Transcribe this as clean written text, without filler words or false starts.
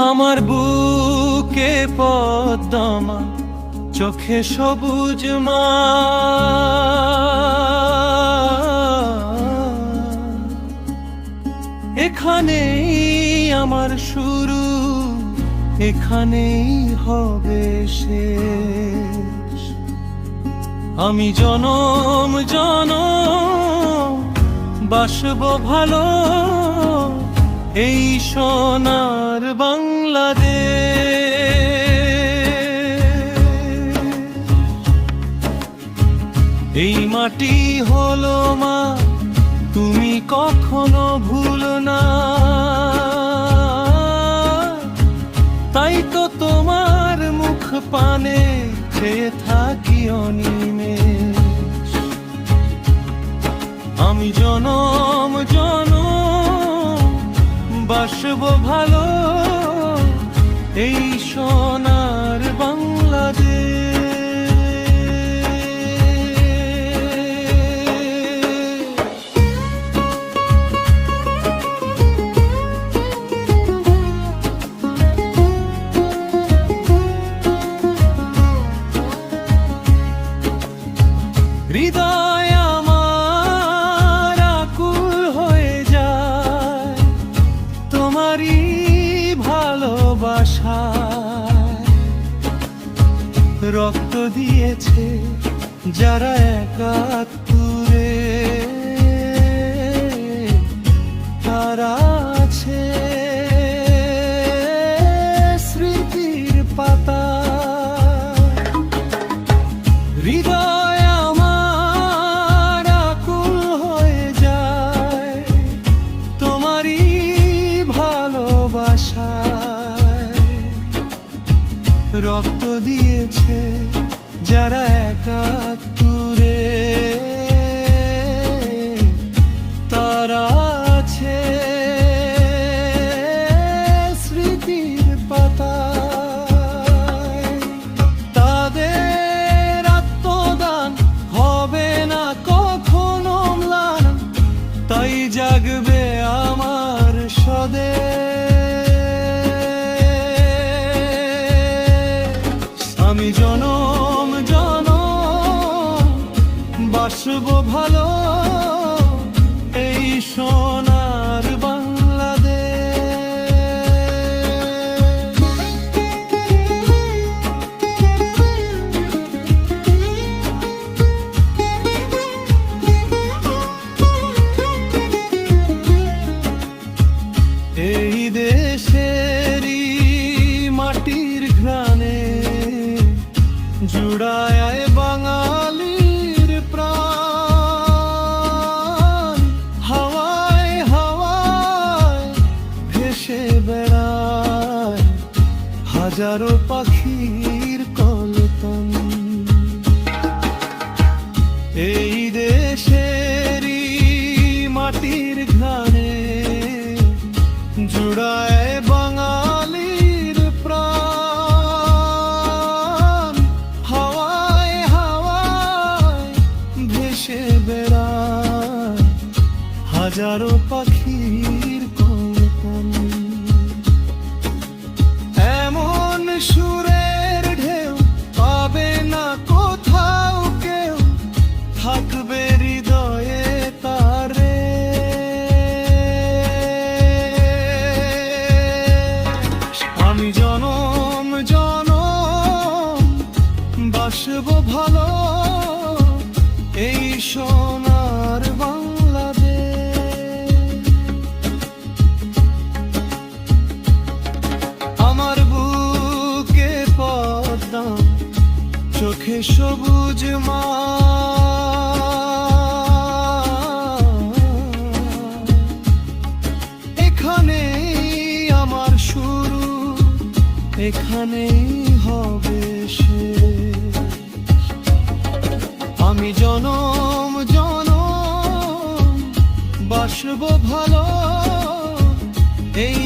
আমার বুকে পদ্মা, চোখে সবুজ মা, এখানেই আমার শুরু, এখানেই হবে শেষ। আমি জনম জনম বাসব ভালো এই সোনার বাংলাদেশ। এই মাটি হলো মা, তুমি কখনো ভুলো না, তাই তো তোমার মুখ পানে চেয়ে থাকি অনিমেষ। আমি জনম জনম বাসব ভালো এই সোনার বাংলাদেশ। হৃদয় আমার আকুল হয়ে যায় তোমারই ভালোবাসায়। রক্ত দিয়েছে যারা একাত্তরে, তারা আছে স্মৃতির পাতা। হৃদয় আমার আকুল হয়ে যায় তোমারই ভালোবাসায়। রক্ত দিয়েছে যারা একাত্তরে, তারা আছে স্মৃতির পাতায়। তাদের আত্মদান হবে না কখনো ম্লান, তাই জাগবে আমার স্বদেশ। আমি জনম জনম বাসব ভালো এই সোনার বাংলাদেশ। এই দেশেরই মাটির ঘ্রাণে জুড়ায় বাঙালির প্রাণ। হাওয়ায় হাওয়ায় ভেসে বেড়ায় হাজারো পাখির কলতান। এই দেশেরই মাটির ঘ্রাণে জুড়ায় বাঙালির প্রাণ। হাওয়ায় হাওয়ায় ভেসে বেড়ায় হাজারো পাখির কলতান। এমন সুরের ঢেউ পাবে না কোথাও কেউ, থাকবে হৃদয়ে তারে। আমি জনম জনম বাসব ভালো এই সোনার বাংলাদেশ। আমার বুকে পদ্মা, চোখে সবুজ মা, এখানেই আমার শুরু, এখানেই হবে শেষ। আমি জনম জনম বাসব ভালো এই